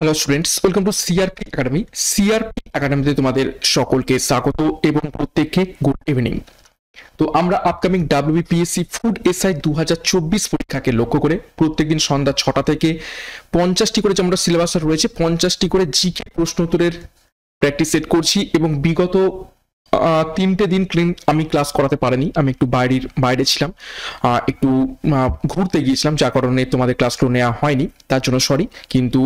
Hello students, welcome to CRP academy. CRP একাডেমিতে তোমাদের সকলকে স্বাগত এবং প্রত্যেককে গুড ইভিনিং। তো আমরা আপকামিং ডাব্লিউবিপিএসসি ফুড এসআই 2024 পরীক্ষাকে লক্ষ্য করে প্রত্যেকদিন সন্ধ্যা 6টা থেকে 50টি করে যে আমরা সিলেবাস রয়েছে 50টি করে জিকে প্রশ্ন উত্তরের প্র্যাকটিস সেট করছি এবং বিগত 3টে দিন আমি ক্লাস করাতে পারিনি। আমি একটু বাইরে ছিলাম, একটু ঘুরতে গিয়েছিলাম, যার কারণে তোমাদের ক্লাসগুলো নেওয়া হয়নি, তার জন্য সরি। কিন্তু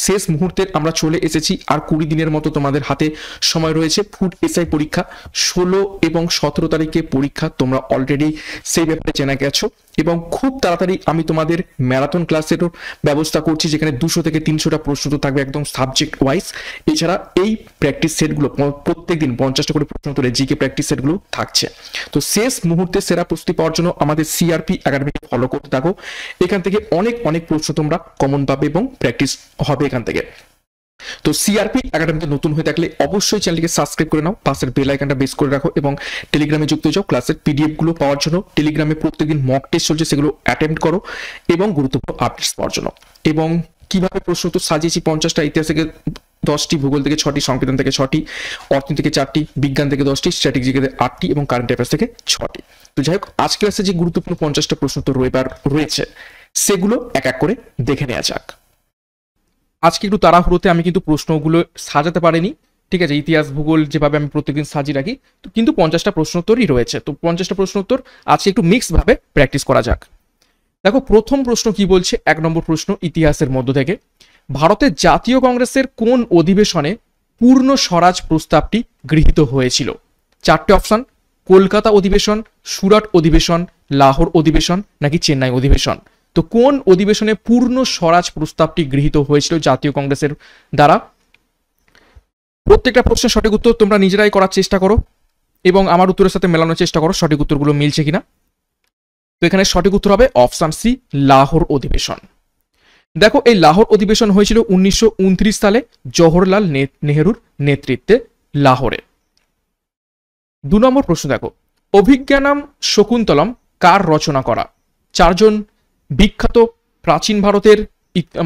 শেষ মুহূর্তে আমরা চলে এসেছি, আর 20 দিনের মতো তোমাদের হাতে সময় রয়েছে। ফুড এসআই পরীক্ষা 16 এবং 17 তারিখে পরীক্ষা, তোমরা অলরেডি সেই ব্যাপারে জেনে গেছো। এবং খুব তাড়াতাড়ি আমি তোমাদের ম্যারাথন ক্লাসেরও ব্যবস্থা করছি, যেখানে 200 থেকে 300টা প্রশ্ন তো থাকবে একদম সাবজেক্ট ওয়াইজ। এছাড়া এই প্র্যাকটিস সেটগুলো প্রত্যেকদিন 50টা করে প্রশ্ন তুলে জিকে প্র্যাকটিস সেটগুলো থাকছে। তো শেষ মুহূর্তে সেরা প্রস্তুতি পাওয়ার জন্য আমাদের সিআরপি একাডেমিকে ফলো করতে থাকো। এখান থেকে অনেক অনেক প্রশ্ন তোমরা কমন পাবে এবং প্র্যাকটিস হবে এখান থেকে। তো সিআরপি একাডেমিতে নতুন হয়ে থাকলে অবশ্যই চ্যানেলটিকে সাবস্ক্রাইব করে নাও, পাশের বেল আইকনটা প্রেস করে রাখো এবং টেলিগ্রামে যুক্ত হয়ে যাও। ক্লাসের পিডিএফ গুলো পাওয়ার জন্য টেলিগ্রামে প্রত্যেকদিন মক টেস্ট চলছে, সেগুলো অ্যাটেম্প্ট করো এবং গুরুত্বপূর্ণ আপডেটস পাওয়ার জন্য। এবং কিভাবে প্রশ্ন তো সাজিয়েছি 50টা, ইতিহাস থেকে 10টি, ভূগোল থেকে 6টি, সংবিধান থেকে 6টি, অর্থনীতি থেকে 4টি, বিজ্ঞান থেকে 10টি, স্ট্র্যাটেজি থেকে 8টি এবং কারেন্ট অ্যাফেয়ার্স থেকে 6টি। তো যাই হোক, আজ ক্লাসে যে গুরুত্বপূর্ণ 50টা প্রশ্ন তো রয়েছে সেগুলো এক এক করে দেখে নেওয়া যাক। আজকে একটু তাড়াহুড়োতে আমি কিন্তু প্রশ্নগুলো সাজাতে পারিনি, ঠিক আছে। ইতিহাস ভূগোল যেভাবে আমি প্রত্যেকদিন সাজিয়ে রাখি, তো কিন্তু 50টা প্রশ্নোত্তরই রয়েছে। তো 50টা প্রশ্নোত্তর আজকে একটু মিক্স ভাবে প্র্যাকটিস করা যাক। দেখো, প্রথম প্রশ্ন কি বলছে, 1 নম্বর প্রশ্ন ইতিহাসের মধ্য থেকে, ভারতের জাতীয় কংগ্রেসের কোন অধিবেশনে পূর্ণ স্বরাজ প্রস্তাবটি গৃহীত হয়েছিল? 4টে অপশন: কলকাতা অধিবেশন, সুরাট অধিবেশন, লাহোর অধিবেশন নাকি চেন্নাই অধিবেশন। তো কোন অধিবেশনে পূর্ণ স্বরাজ প্রস্তাবটি গৃহীত হয়েছিল জাতীয় কংগ্রেসের দ্বারা? প্রত্যেকটা প্রশ্নের সঠিক উত্তর তোমরা নিজেরাই করার চেষ্টা করো এবং আমার উত্তরের সাথে মেলানোর চেষ্টা করো সঠিক উত্তরগুলো মিলছে কিনা। তো এখানে সঠিক উত্তর হবে অপশন সি, লাহোর অধিবেশন। দেখো, এই লাহোর অধিবেশন হয়েছিল 1929 সালে জওহরলাল নেহরুর নেতৃত্বে লাহোরে। 2 নম্বর প্রশ্ন দেখো, অভিজ্ঞানাম শকুন্তলম কার রচনা করা? 4জন বিখ্যাত প্রাচীন ভারতের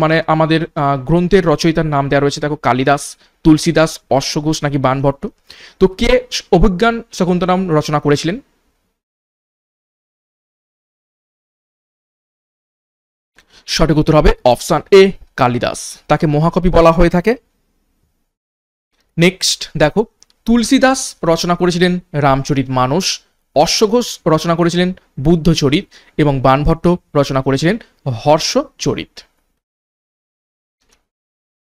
মানে আমাদের গ্রন্থের রচয়িতার নাম দেওয়া রয়েছে। দেখো, কালিদাস, তুলসীদাস, অশ্বঘোষ নাকি বাণভট্ট। তো কে অভিজ্ঞান শকুন্তলম রচনা করেছিলেন? সঠিক উত্তর হবে অপশন এ, কালিদাস। তাকে মহাকবি বলা হয়ে থাকে। নেক্সট দেখো, তুলসীদাস রচনা করেছিলেন রামচরিত মানস, অশ্বঘোষ রচনা করেছিলেন বুদ্ধচরিত এবং বাণভট্ট রচনা করেছিলেন হর্ষচরিত।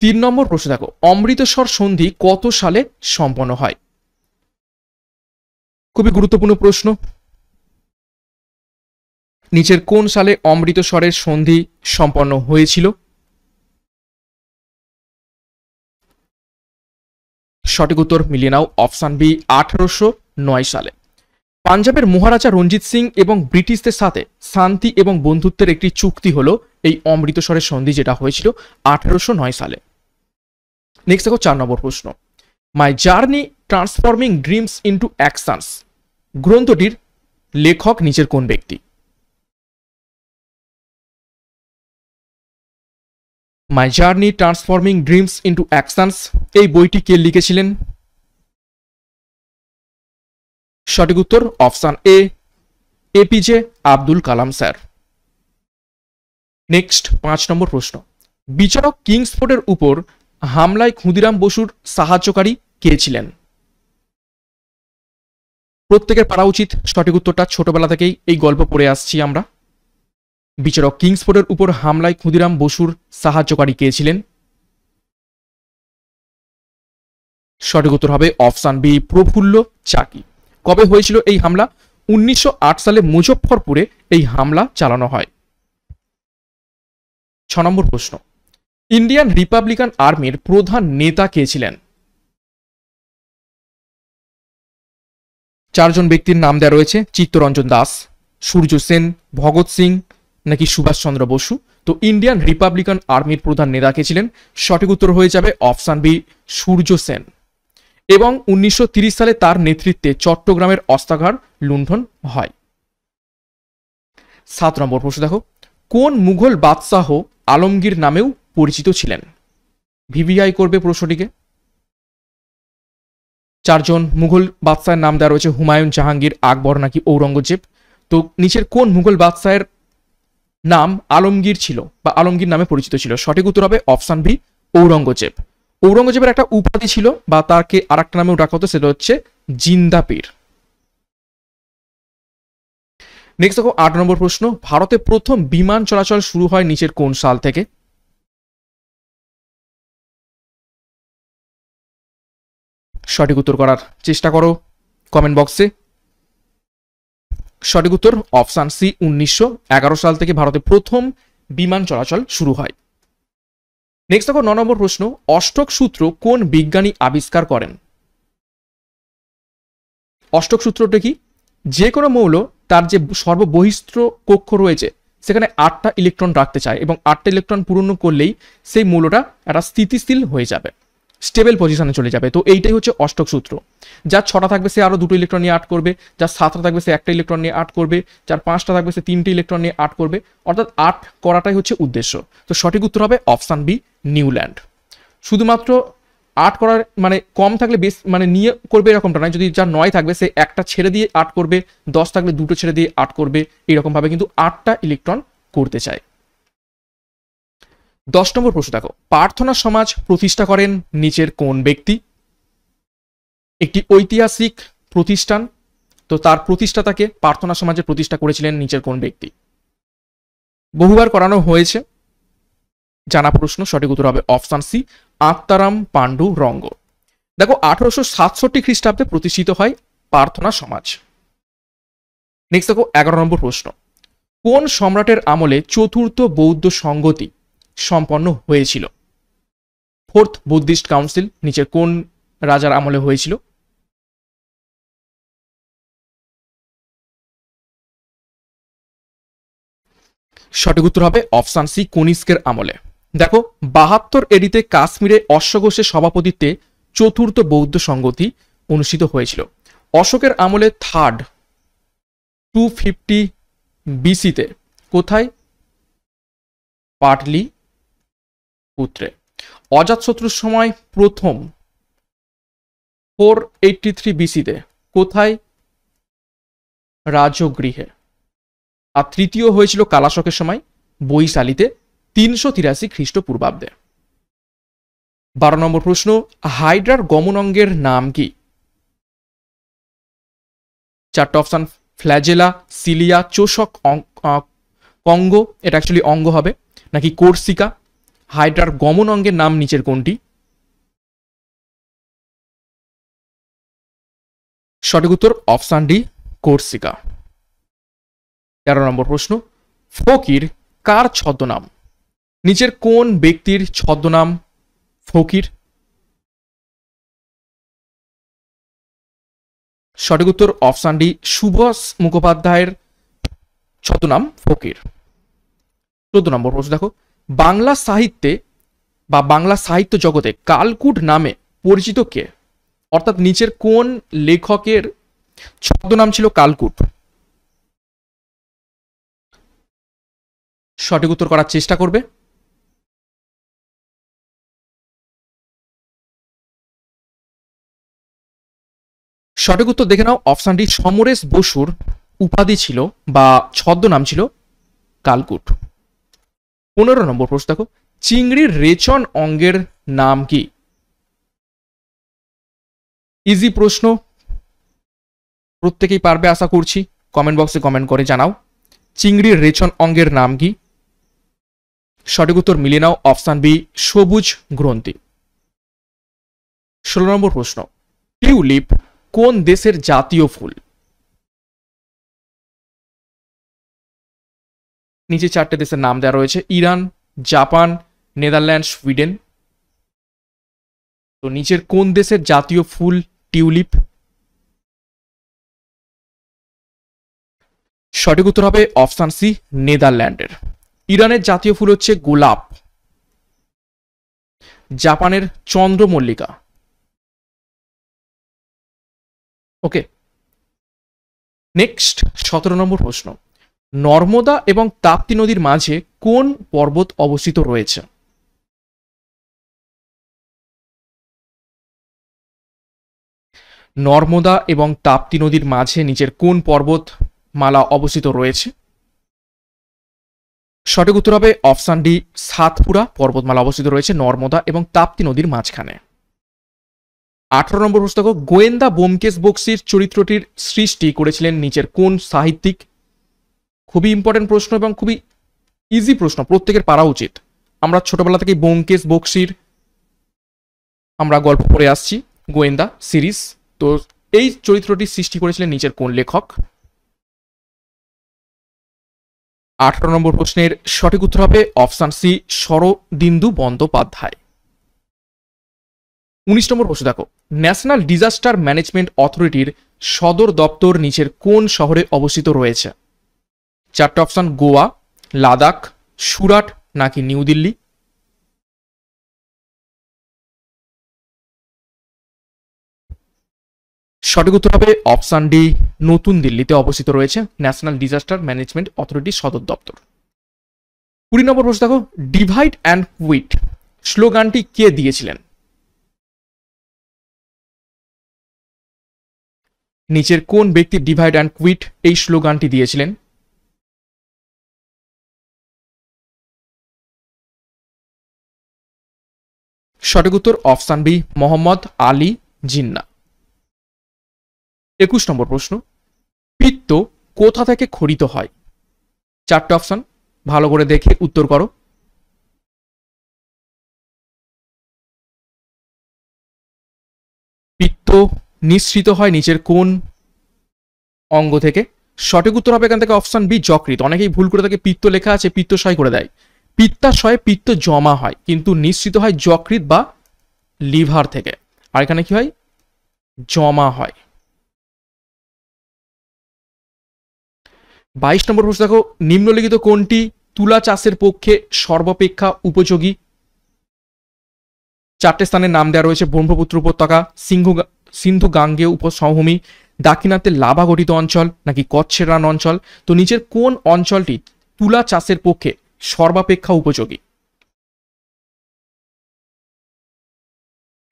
3 নম্বর প্রশ্ন দেখো, অমৃতসর সন্ধি কত সালে সম্পন্ন হয়? খুবই গুরুত্বপূর্ণ প্রশ্ন। নিচের কোন সালে অমৃতসরের সন্ধি সম্পন্ন হয়েছিল? সঠিক উত্তর মিলিয়ে নাও, অপশন বি, 1809 সালে। পাঞ্জাবের মহারাজা রঞ্জিত সিং এবং ব্রিটিশদের সাথে শান্তি এবং বন্ধুত্বের একটি চুক্তি হলো এই অমৃতসরের সন্ধি, যেটা হয়েছিল 1809 সালে। নেক্সট দেখো, 4 নম্বর প্রশ্ন, my journey transforming dreams into actions গ্রন্থটির লেখক নিচের কোন ব্যক্তি? My journey transforming dreams into actions এই বইটি কে লিখেছিলেন? সঠিক উত্তর option A, APJ Abdul Kalam sir. Next 5 নম্বর প্রশ্ন, বিচারক কিংসফোর্ডের উপর হামলায় ক্ষুদিরাম বসুর সাহায্যকারী কে ছিলেন? প্রত্যেকের পারা উচিত সঠিক উত্তরটা, ছোটবেলা থেকেই এই গল্প পড়ে আসছি আমরা। বিচারক কিংসফোর্ডের উপর হামলায় ক্ষুদিরাম বসুর সাহায্যকারী কে ছিলেন? সঠিক উত্তর হবে অপশন বি, প্রফুল্ল চাকি। কবে হয়েছিল এই হামলা? 1908 সালে মুজফ্ফরপুরে এই হামলা চালানো হয়। 6 নম্বর প্রশ্ন, ইন্ডিয়ান রিপাবলিকান আর্মির প্রধান নেতা কে ছিলেন? 4জন ব্যক্তির নাম দেওয়া রয়েছে, চিত্তরঞ্জন দাস, সূর্য সেন, ভগৎ সিং নাকি সুভাষচন্দ্র বসু। তো ইন্ডিয়ান রিপাবলিকান আর্মির প্রধান নেতা কে ছিলেন? সঠিক উত্তর হয়ে যাবে অপশন বি, সূর্য সেন। এবং 1930 সালে তার নেতৃত্বে চট্টগ্রামের অস্ত্রাগার লুণ্ঠন হয়। 7 নম্বর প্রশ্ন দেখো, কোন মুঘল বাদশাহ আলমগীর নামেও পরিচিত ছিলেন? ভিভিআই করবে প্রশ্নটিকে। 4জন মুঘল বাদশাহের নাম দেওয়া রয়েছে, হুমায়ুন, জাহাঙ্গীর, আকবর নাকি ঔরঙ্গজেব। তো নিচের কোন মুঘল বাদশাহের নাম আলমগীর ছিল বা আলমগীর নামে পরিচিত ছিল? সঠিক উত্তর হবে অপশন বি, ঔরঙ্গজেব। ঔরঙ্গজেবের একটা উপাধি ছিল বা তাকে আর একটা নামেও ডাকা হতো, সেটা হচ্ছে জিন্দা পীর। নেক্সট দেখো 8 নম্বর প্রশ্ন, ভারতে প্রথম বিমান চলাচল শুরু হয় নিচের কোন সাল থেকে? সঠিক উত্তর করার চেষ্টা করো কমেন্ট বক্সে। সঠিক উত্তর অপশন সি, 1911 সাল থেকে ভারতে প্রথম বিমান চলাচল শুরু হয়। নেক্সট দেখো 9 নম্বর প্রশ্ন, অষ্টক সূত্র কোন বিজ্ঞানী আবিষ্কার করেন? অষ্টক সূত্রটা কি? যে কোনো মৌল তার যে সর্ববহিষ্ঠ কক্ষ রয়েছে সেখানে 8টা ইলেকট্রন রাখতে চায় এবং 8টা ইলেকট্রন পূরণ করলেই সেই মৌলটা একটা স্থিতিশীল হয়ে যাবে, স্টেবল পজিশনে চলে যাবে। তো এইটাই হচ্ছে অষ্টক সূত্র। যার 6টা থাকবে সে আরো 2টো ইলেকট্রন নিয়ে 8 করবে, যার 7টা থাকবে সে একটা ইলেকট্রন নিয়ে 8 করবে, যার 5টা থাকবে সে 3টে ইলেকট্রন নিয়ে 8 করবে, অর্থাৎ 8 করাটাই হচ্ছে উদ্দেশ্য। তো সঠিক উত্তর হবে অপশন বি, নিউল্যান্ড। শুধুমাত্র 8 করার মানে কম থাকলে বেশ মানে নিয়ে করবে এরকমটা নয়, যদি যার 9 থাকবে সে একটা ছেড়ে দিয়ে 8 করবে, 10 থাকলে 2টো ছেড়ে দিয়ে 8 করবে, এরকম ভাবে কিন্তু 8টা ইলেকট্রন করতে চায়। 10 নম্বর প্রশ্ন দেখো, প্রার্থনা সমাজ প্রতিষ্ঠা করেন নিচের কোন ব্যক্তি? একটি ঐতিহাসিক প্রতিষ্ঠান, তো তার প্রতিষ্ঠাতাকে প্রার্থনা সমাজের প্রতিষ্ঠা করেছিলেন নিচের কোন ব্যক্তি? বহুবার করানো হয়েছে, জানা প্রশ্ন। সঠিক উত্তর হবে অপশন সি, আত্মারাম পাণ্ডু রঙ্গ। দেখো 1867 খ্রিস্টাব্দে প্রতিষ্ঠিত হয় প্রার্থনা সমাজ। নেক্সট দেখো 11 নম্বর প্রশ্ন, কোন সম্রাটের আমলে চতুর্থ বৌদ্ধ সংগতি সম্পন্ন হয়েছিল? ফোর্থ বুদ্ধিস্ট কাউন্সিল নিচের কোন রাজার আমলে হয়েছিল? সঠিক উত্তর হবে অপশন সি, কনিষ্কের আমলে। দেখো 72 এডিতে কাশ্মীরে অশ্বঘোষের সভাপতিত্বে চতুর্থ বৌদ্ধ সংগতি অনুষ্ঠিত হয়েছিল। অশোকের আমলে থার্ড 250 বিসিতে কোথায়? পাটলি পুত্রে। অজাতশত্রুর সময় প্রথম 483 বিসিতে কোথায়? রাজগৃহে। আর তৃতীয় হয়েছিল কালাশকের সময় বৈশালীতে 383 খ্রিস্টপূর্বাব্দে। 12 নম্বর প্রশ্ন, হাইড্রার গমন অঙ্গের নাম কি? 4টে অপশন, ফ্ল্যাজেলা, সিলিয়া, চোষক কঙ্গ, এটা অ্যাকচুয়ালি অঙ্গ হবে, নাকি কোর্সিকা? হাইড্রার গমন অঙ্গের নাম নিচের কোনটি? সঠিক উত্তর অপশন ডি, কোর্সিকা। 13 নম্বর প্রশ্ন, ফকির কার ছদ্মনাম? নিচের কোন ব্যক্তির ছদ্মনাম ফকির? সঠিক উত্তর অপশন ডি, সুভাষ মুখোপাধ্যায়ের ছদ্মনাম ফকির। 14 নম্বর প্রশ্ন দেখো, বাংলা সাহিত্যে বা বাংলা সাহিত্য জগতে কালকুট নামে পরিচিত কে? অর্থাৎ নিচের কোন লেখকের ছদ্মনাম ছিল কালকুট? সঠিক উত্তর করার চেষ্টা করবে। সঠিক উত্তর দেখে নাও, অপশন ডি, সমরেশ বসুর উপাধি ছিল বা ছদ্মনাম ছিল কালকুট। 15 নম্বর প্রশ্ন দেখো, চিংড়ির রেচন অঙ্গের নাম কি? ইজি প্রশ্ন, প্রত্যেকেই পারবে আশা করছি। কমেন্ট বক্সে কমেন্ট করে জানাও চিংড়ির রেচন অঙ্গের নাম কি? সঠিক উত্তর মিলে নাও, অপশন বি, সবুজ গ্রন্থি। 16 নম্বর প্রশ্ন, টিউলিপ কোন দেশের জাতীয় ফুল? নিচে 4টে দেশের নাম দেওয়া রয়েছে, ইরান, জাপান, নেদারল্যান্ড, সুইডেন। তো নিচের কোন দেশের জাতীয় ফুল টিউলিপ? সঠিক উত্তর হবে অপশন সি, নেদারল্যান্ডের। ইরানের জাতীয় ফুল হচ্ছে গোলাপ। জাপানের চন্দ্রমল্লিকা। ওকে, নেক্সট 17 নম্বর প্রশ্ন, নর্মদা এবং তাপ্তি নদীর মাঝে কোন পর্বত অবস্থিত রয়েছে? নর্মদা এবং তাপ্তি নদীর মাঝে নিচের কোন পর্বতমালা অবস্থিত রয়েছে? সঠিক উত্তর হবে অপশন ডি, সাতপুরা পর্বতমালা অবস্থিত রয়েছে নর্মদা এবং তাপ্তি নদীর মাঝখানে। 18 নম্বর প্রশ্ন, গোয়েন্দা ব্যোমকেশ বক্সীর চরিত্রটির সৃষ্টি করেছিলেন নিচের কোন সাহিত্যিক? খুবই ইম্পর্টেন্ট প্রশ্ন এবং খুবই ইজি প্রশ্ন, প্রত্যেকের পারা উচিত। আমরা ছোটবেলা থেকে ব্যোমকেশ বক্সীর আমরা গল্প পড়ে আসছি, গোয়েন্দা সিরিজ। তো এই চরিত্রটি সৃষ্টি করেছিলেন নিচের কোন লেখক? 18 নম্বর প্রশ্নের সঠিক উত্তর হবে অপশন সি, শরদিন্দু বন্দ্যোপাধ্যায়। 19 নম্বর প্রশ্ন দেখো, ন্যাশনাল ডিজাস্টার ম্যানেজমেন্ট অথরিটির সদর দপ্তর নিচের কোন শহরে অবস্থিত রয়েছে? চারটে অপশন, গোয়া, লাদাখ, সুরাট নাকি নিউ দিল্লি? সঠিক উত্তর হবে অপশন ডি, নতুন দিল্লিতে অবস্থিত রয়েছে ন্যাশনাল ডিজাস্টার ম্যানেজমেন্ট অথরিটির সদর দপ্তর। 20 নম্বর প্রশ্ন দেখো, ডিভাইড অ্যান্ড কুইট স্লোগানটি কে দিয়েছিলেন? নিচের কোন ব্যক্তি ডিভাইড অ্যান্ড কুইট এই স্লোগানটি দিয়েছিলেন? সঠিক উত্তর অপশন বি, মোহাম্মদ আলী জিন্না। 21 নম্বর প্রশ্ন, পিত্ত কোথা থেকে খরিত হয়? চারটে অপশন, ভালো করে দেখে উত্তর করো। পিত্ত নিঃসৃত হয় নিচের কোন অঙ্গ থেকে? সঠিক উত্তর হবে এখান থেকে অপশন বি, যকৃৎ। অনেকেই ভুল করে থাকে, পিত্ত লেখা আছে পিত্তশয় করে দেয়। পিত্তাশয়ে পিত্ত জমা হয়, কিন্তু নিঃসৃত হয় যকৃৎ বা লিভার থেকে, আর এখানে কি হয়, জমা হয়। 22 নম্বর প্রশ্ন দেখো, নিম্নলিখিত কোনটি তুলা চাষের পক্ষে সর্বাপেক্ষা উপযোগী? চারটে স্থানের নাম দেওয়া রয়েছে, ব্রহ্মপুত্র উপত্যকা, সিন্ধু গাঙ্গেয় সমভূমি, দাক্ষিণাত্যের লাভা গঠিত অঞ্চল নাকি কচ্ছের রান অঞ্চল। তো নিচের কোন অঞ্চলটি তুলা চাষের পক্ষে সর্বাপেক্ষা উপযোগী?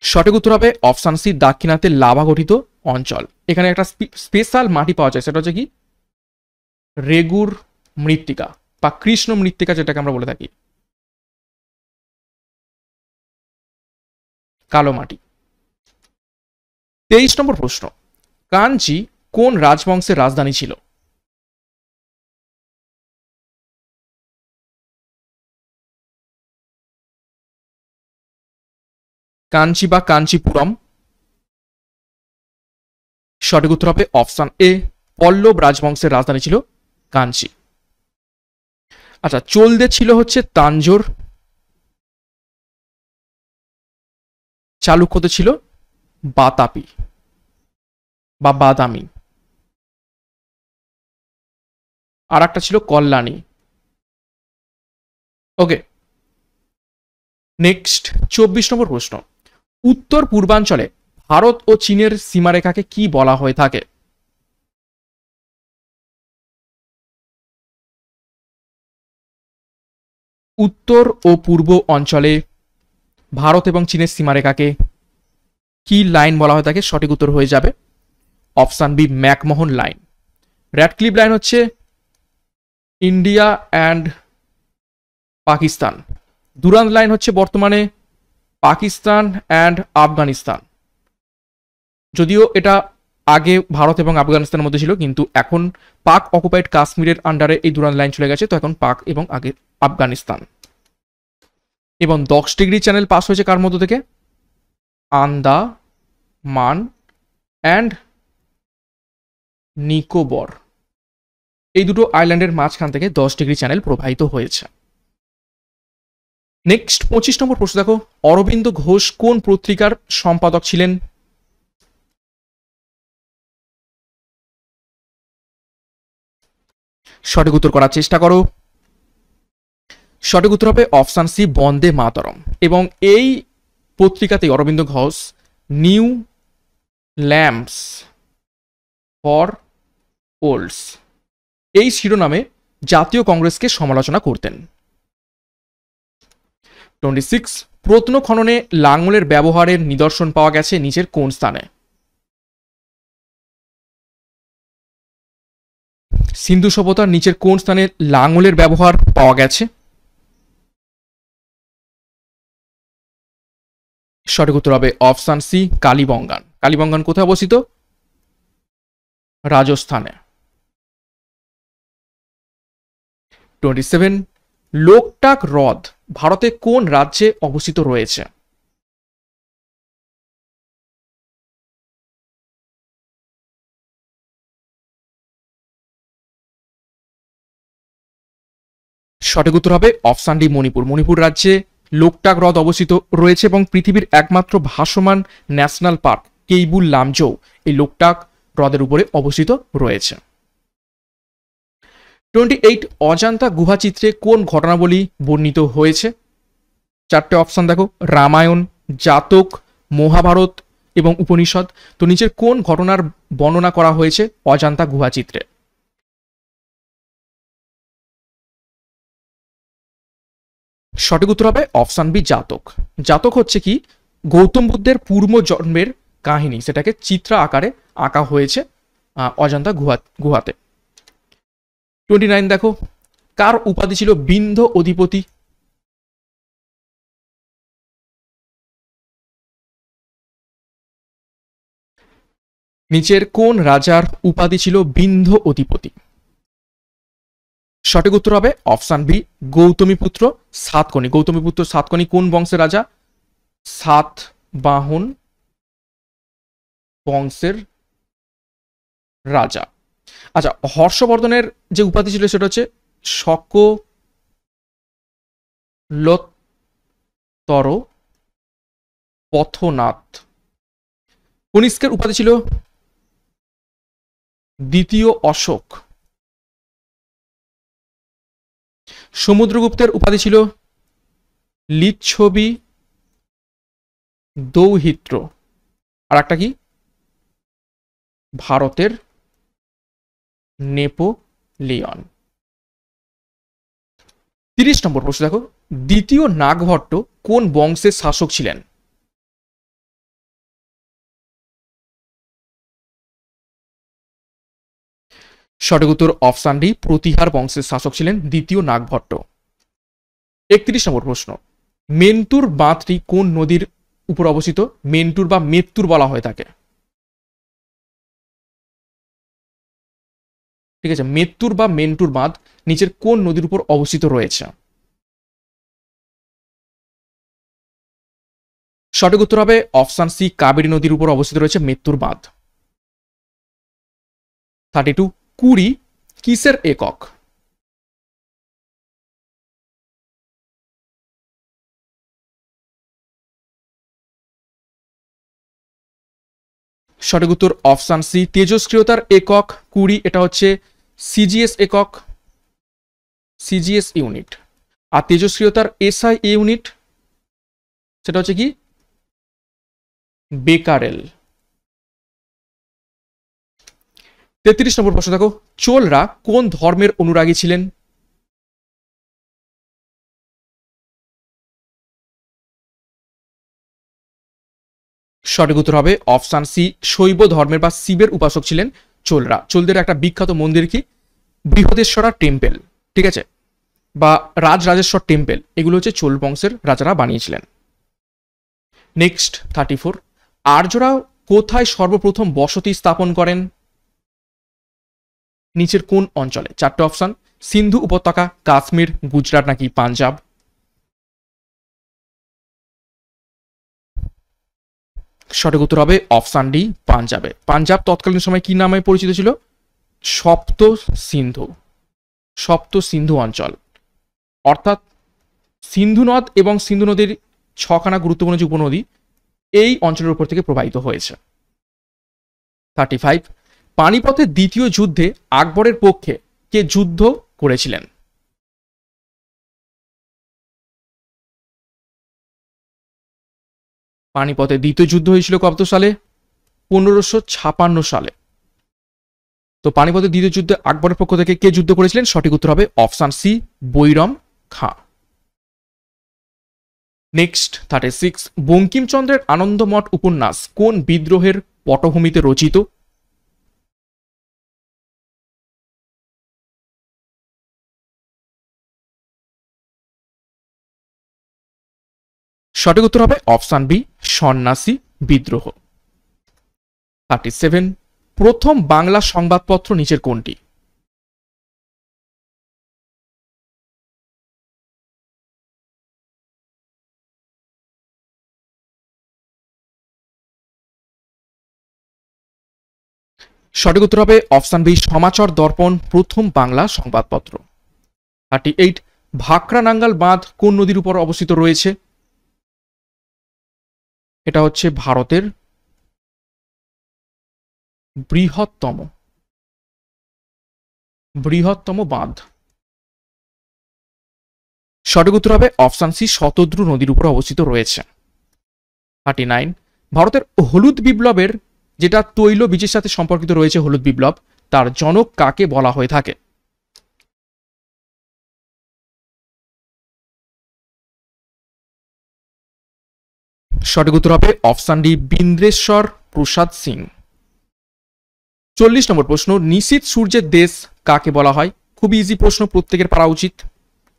সঠিক উত্তর হবে অপশন সি, দাক্ষিণাত্যের লাভা গঠিত অঞ্চল। এখানে একটা স্পেশাল মাটি পাওয়া যায়, সেটা হচ্ছে কি রেগুর মৃত্তিকা বা কৃষ্ণ মৃত্তিকা, যেটাকে আমরা বলে থাকি কালো মাটি। 23 নম্বর প্রশ্ন, কাঞ্চি কোন রাজবংশের রাজধানী ছিল? কাঞ্চি বা কাঞ্চিপুরম। সঠিক উত্তর হবে অপশন এ, পল্লব রাজবংশের রাজধানী ছিল কাঞ্চি। আচ্ছা, চলদে ছিল হচ্ছে তাঞ্জোর, চালুক্যতে ছিল বাতাপি বা বাদামি, আর একটা ছিল কল্যাণী। ওকে, নেক্সট 24 নম্বর প্রশ্ন, উত্তর পূর্বাঞ্চলে ভারত ও চীনের সীমারেখাকে কি বলা হয়ে থাকে? উত্তর ও পূর্ব অঞ্চলে ভারত এবং চীনের সীমারেখাকে কি লাইন বলা হয়ে থাকে? সঠিক উত্তর হয়ে যাবে option B, McMahon line. Radcliffe line হচ্ছে India and Pakistan. Durand line হচ্ছে বর্তমানে পাকিস্তান অ্যান্ড আফগানিস্তান। যদিও এটা আগে ভারত এবং আফগানিস্তানের মধ্যে ছিল, কিন্তু এখন পাক অকুপাইড কাশ্মীরের আন্ডারে এই দুরান্ত লাইন চলে গেছে, তো এখন পাক এবং আগে আফগানিস্তান। এবং 10 ডিগ্রি চ্যানেল পাস হয়েছে কার মধ্য থেকে? আন্দামান অ্যান্ড নিকোবর, এই দুটো আইল্যান্ডের মাঝখান থেকে 10 ডিগ্রি চ্যানেল প্রবাহিত হয়েছে। নেক্সট 25 নম্বর প্রশ্ন দেখো, অরবিন্দ ঘোষ কোন পত্রিকার সম্পাদক ছিলেন? সঠিক উত্তর করার চেষ্টা করো। সঠিক উত্তর হবে অপশন সি, বন্দে মাতরম। এবং এই পত্রিকাতে Aurobindo Ghosh new lamps for olds এই শিরোনামে জাতীয় কংগ্রেসকে সমালোচনা করতেন। 26, প্রত্ন খননে লাঙলের ব্যবহারের নিদর্শন পাওয়া গেছে নিচের কোন স্থানে? সিন্ধু সভ্যতার নিচের কোন স্থানে লাঙলের ব্যবহার পাওয়া গেছে? সঠিক উত্তর হবে অপশন সি কালীবঙ্গান। কালীবঙ্গান কোথায় অবস্থিত? রাজস্থানে। 27 লোকটাক হ্রদ ভারতে কোন রাজ্যে অবস্থিত রয়েছে? সঠিক উত্তর হবে অপশন ডি মণিপুর। মণিপুর রাজ্যে লোকটাক হ্রদ অবস্থিত রয়েছে এবং পৃথিবীর একমাত্র ভাসমান ন্যাশনাল পার্ক কেইবুল লামজৌ এই লোকটাক হ্রদের উপরে অবস্থিত রয়েছে। 28 অজান্তা গুহা চিত্রে কোন ঘটনাবলী বর্ণিত হয়েছে? চারটে অপশন দেখো, রামায়ণ, জাতক, মহাভারত এবং উপনিষদ। তো নিচের কোন ঘটনার বর্ণনা করা হয়েছে অজান্তা গুহা চিত্রে? সঠিক উত্তর হবে অপশন বি জাতক। জাতক হচ্ছে কি গৌতম বুদ্ধের পূর্ব জন্মের কাহিনী, সেটাকে চিত্র আকারে আঁকা হয়েছে অজান্তা গুহাতে। 29 দেখো, কার উপাধি ছিল বিন্ধ্য অধিপতি? নিচের কোন রাজার উপাধি ছিল বিন্ধ্য অধিপতি? সঠিক উত্তর হবে অপশন বি গৌতমীপুত্র সাতকর্ণী। গৌতমীপুত্র সাতকর্ণী কোন বংশের রাজা? সাতবাহন বংশের রাজা। আচ্ছা, হর্ষবর্ধনের যে উপাধি ছিল সেটা হচ্ছে সকলোত্তর পথনাথ। কনিষ্কের উপাধি ছিল দ্বিতীয় অশোক। সমুদ্রগুপ্তের উপাধি ছিল লিচ্ছবি দৌহিত্র। আর একটা কি? ভারতের নেপোলিয়ন। 30 নম্বর প্রশ্ন দেখো, দ্বিতীয় নাগভট্ট কোন বংশের শাসক ছিলেন? সঠিক উত্তর অপশন ডি প্রতিহার বংশের শাসক ছিলেন দ্বিতীয় নাগভট্ট। 31 নম্বর প্রশ্ন, মেন্টুর বাঁধটি কোন নদীর উপর অবস্থিত? মেন্টুর বা মেত্তুর বলা হয় তাকে। ঠিক আছে, মেত্তুর বা মেন্টুর বাঁধ নিচের কোন নদীর উপর অবস্থিত রয়েছে? সঠিক উত্তর হবে অপশন সি কাবেরী নদীর উপর অবস্থিত রয়েছে মেত্তুর বাঁধ। 32 কুড়ি কিসের একক? সঠিক উত্তর অপশন সি তেজস্ক্রিয়তার একক কুড়ি। এটা হচ্ছে সিজিএস একক, সিজিএস ইউনিট। আর তেজস্ক্রিয়তার এসআই ইউনিট সেটা হচ্ছে কি বেকারেল। 33 নম্বর প্রশ্ন দেখো, চোলরা কোন ধর্মের অনুরাগী ছিলেন? সঠিক উত্তর হবে অপশন সি শৈব ধর্মের বা শিবের উপাসক ছিলেন চোলরা। চোলদের একটা বিখ্যাত মন্দির কি বৃহদেশ্বরা টেম্পেল, ঠিক আছে, বা রাজরাজেশ্বর টেম্পেল, এগুলো হচ্ছে চোল বংশের রাজারা বানিয়েছিলেন। নেক্সট 34 আর্যরা কোথায় সর্বপ্রথম বসতি স্থাপন করেন? নিচের কোন অঞ্চলে? চারটে অপশন, সিন্ধু উপত্যকা, কাশ্মীর, গুজরাট নাকি পাঞ্জাব। সঠিক উত্তর হবে অপশন ডি পাঞ্জাবে। পাঞ্জাব তৎকালীন সময় কি নামে পরিচিত ছিল? সপ্ত সিন্ধু, সপ্ত সিন্ধু অঞ্চল। অর্থাৎ সিন্ধু নদ এবং সিন্ধু নদীর ছখানা গুরুত্বপূর্ণ যে উপনদী এই অঞ্চলের উপর থেকে প্রবাহিত হয়েছে। 35 পানিপথের দ্বিতীয় যুদ্ধে আকবরের পক্ষে কে যুদ্ধ করেছিলেন? পানিপথের দ্বিতীয় যুদ্ধ হয়েছিল কত সালে? 1556 সালে। তো পানিপথের দ্বিতীয় যুদ্ধে আকবরের পক্ষ থেকে কে যুদ্ধ করেছিলেন? সঠিক উত্তর হবে অপশন সি বৈরম খাঁ। নেক্সট 36 বঙ্কিমচন্দ্রের আনন্দমঠ উপন্যাস কোন বিদ্রোহের পটভূমিতে রচিত? সঠিক উত্তর হবে অপশন বি, সন্ন্যাসী বিদ্রোহ। 37, প্রথম বাংলা সংবাদপত্র নিচের কোনটি? সঠিক উত্তর হবে অপশন বি, সমাচার দর্পণ প্রথম বাংলা সংবাদপত্র। 38, ভাকরা নাঙ্গাল বাঁধ কোন নদীর উপর অবস্থিত রয়েছে? এটা হচ্ছে ভারতের বৃহত্তম বাঁধ। সঠিক উত্তর হবে অপশন সি, শতদ্রু নদীর উপর অবস্থিত রয়েছে। 39, ভারতের হলুদ বিপ্লবের, যেটা তৈল বীজের সাথে সম্পর্কিত রয়েছে হলুদ বিপ্লব, তার জনক কাকে বলা হয়ে থাকে? সঠিক উত্তর হবে অপশন ডি, বিন্দ্রেশ্বর প্রসাদ সিং। 40 নম্বর প্রশ্ন, নিশীথ সূর্যের দেশ কাকে বলা হয়? খুবই ইজি প্রশ্ন, প্রত্যেকের পারা উচিত।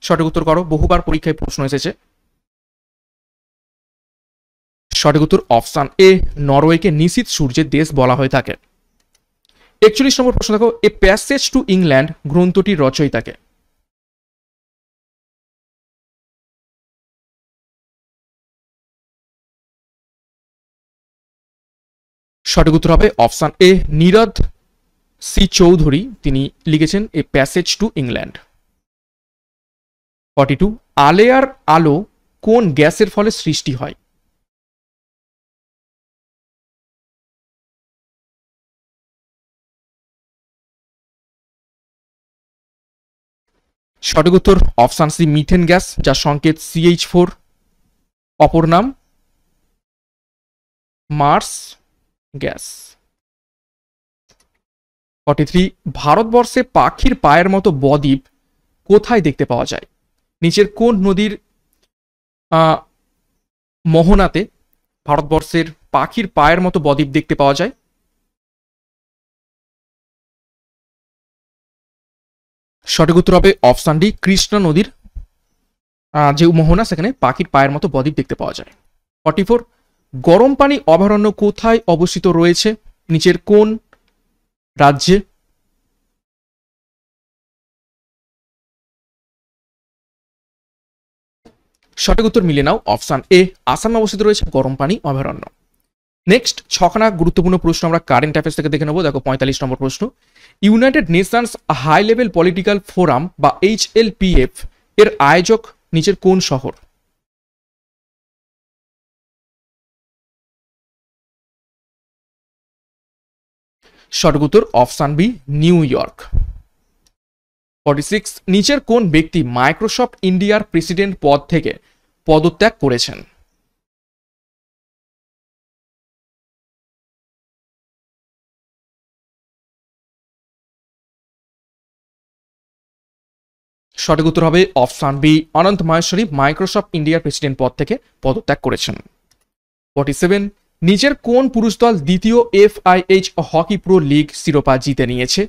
সঠিক উত্তর করো, বহুবার পরীক্ষায় প্রশ্ন এসেছে। সঠিক উত্তর অপশন এ, নরওয়েকে নিশীথ সূর্যের দেশ বলা হয়ে থাকে। 41 নম্বর প্রশ্ন দেখো, এ প্যাসেজ টু ইংল্যান্ড গ্রন্থটির রচয়িতাকে? সঠিক উত্তর হবে option A, Nirad C Chaudhuri, তিনি লিখেছেন এ প্যাসেজ টু ইংল্যান্ড। 42, আলেয়ার আলো কোন গ্যাসের ফলে সৃষ্টি হয়? সঠিক উত্তর অপশন সি, মিথেন গ্যাস, যার সংকেত CH4, অপর নাম মার্স গ্যাস। 43, ভারতবর্ষে পাখির পায়ের মতো বদ্বীপ কোথায় দেখতে পাওয়া যায়? নিচের কোন নদীর মোহনাতে ভারতবর্ষের পাখির পায়ের মতো বদ্বীপ দেখতে পাওয়া যায়? সঠিক উত্তর হবে অপশন ডি, কৃষ্ণা নদীর যে মোহনা, সেখানে পাখির পায়ের মতো বদ্বীপ দেখতে পাওয়া যায়। 44, গরম পানি অভয়ারণ্য কোথায় অবস্থিত রয়েছে? নিচের কোন রাজ্যে? সঠিক উত্তর মিলিয়ে নাও, অপশন এ, আসামে অবস্থিত রয়েছে গরম পানি অভয়ারণ্য। নেক্সট ছখানা গুরুত্বপূর্ণ প্রশ্ন আমরা কারেন্ট অ্যাফেয়ার্স থেকে দেখে নেবো। দেখো 45 নম্বর প্রশ্ন, United Nations high level political forum বা HLPF এর আয়োজক নিচের কোন শহর? সঠিক উত্তর অপশন বি, নিউ ইয়র্ক। 46, নিচের কোন ব্যক্তি মাইক্রোসফট ইন্ডিয়ার প্রেসিডেন্ট পদ থেকে পদত্যাগ করেছেন? সঠিক উত্তর হবে অপশন বি, অনন্ত মাহেশ্বরী মাইক্রোসফট ইন্ডিয়ার প্রেসিডেন্ট পদ থেকে পদত্যাগ করেছেন। 47, নিচের কোন পুরুষ দল দ্বিতীয় FIH হকি প্রো লিগ শিরোপা জিতে নিয়েছে?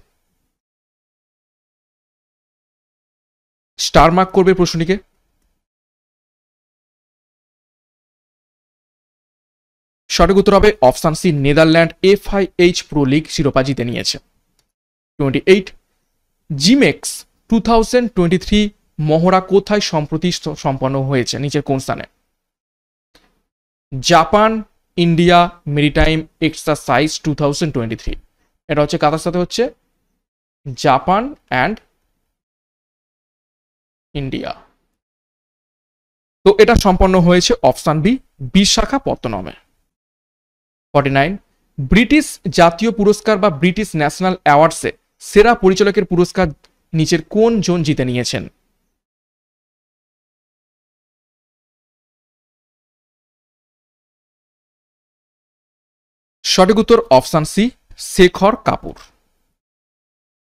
স্টার মার্ক করবে প্রশ্নটিকে। সঠিক উত্তর হবে option C, Netherland FIH pro league শিরোপা জিতে নিয়েছে। 28, জিমেক্স 2023 মহড়া কোথায় সম্প্রতি সম্পন্ন হয়েছে? নিচের কোন স্থানে? জাপান, ইন্ডিয়া মেরিটাইম এক্সারসাইজ 2023, এটা হচ্ছে কাতার সাথে হচ্ছে জাপান অ্যান্ড ইন্ডিয়া। তো এটা সম্পন্ন হয়েছে অপশন বি, বিশাখাপত্তনমে। 49, ব্রিটিশ জাতীয় পুরস্কার বা ব্রিটিশ ন্যাশনাল অ্যাওয়ার্ডসে সেরা পরিচালকের পুরস্কার নিচের কোন জন জিতে নিয়েছেন? সঠিক উত্তর অপশন সি, শেখর কাপুর।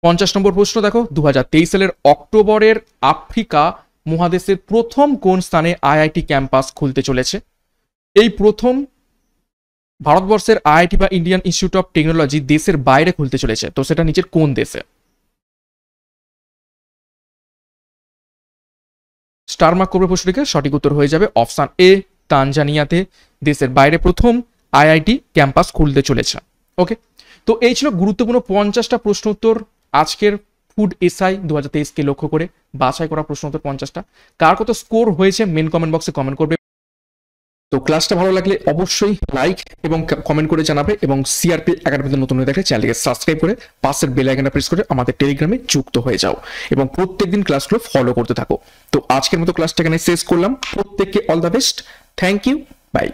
50 নম্বর প্রশ্ন দেখো, 2023 সালের অক্টোবরের আফ্রিকা মহাদেশের প্রথম কোন স্থানে IIT ক্যাম্পাস খুলতে চলেছে? এই প্রথম ভারতবর্ষের IIT বা ইন্ডিয়ান ইনস্টিটিউট অফ টেকনোলজি দেশের বাইরে খুলতে চলেছে, তো সেটা নিচের কোন দেশে? স্টার মার্ক করবে প্রশ্নটিকে। সঠিক উত্তর হয়ে যাবে অপশন এ, তানজানিয়াতে দেশের বাইরে প্রথম আইআইটি ক্যাম্পাস খুলতে চলেছে। ওকে, তো এই ছিল গুরুত্বপূর্ণ 50টা প্রশ্ন উত্তর আজকের ফুড এসআই 2023 কে লক্ষ্য করে বাছাই করা প্রশ্ন উত্তর 50টা। কার কত স্কোর হয়েছে মেন কমেন্ট বক্সে কমেন্ট করবে। তো ক্লাসটা ভালো লাগলে অবশ্যই লাইক এবং কমেন্ট করে জানাবে, এবং সিআরপি একাডেমিতে নতুন হয়ে থাকলে চ্যানেলকে সাবস্ক্রাইব করে পাশের বেল আইকনটা প্রেস করে আমাদের টেলিগ্রামে যুক্ত হয়ে যাও এবং প্রত্যেকদিন ক্লাসগুলো ফলো করতে থাকো। তো আজকের মতো ক্লাসটা এখানে শেষ করলাম। প্রত্যেককে all the best, thank you, by.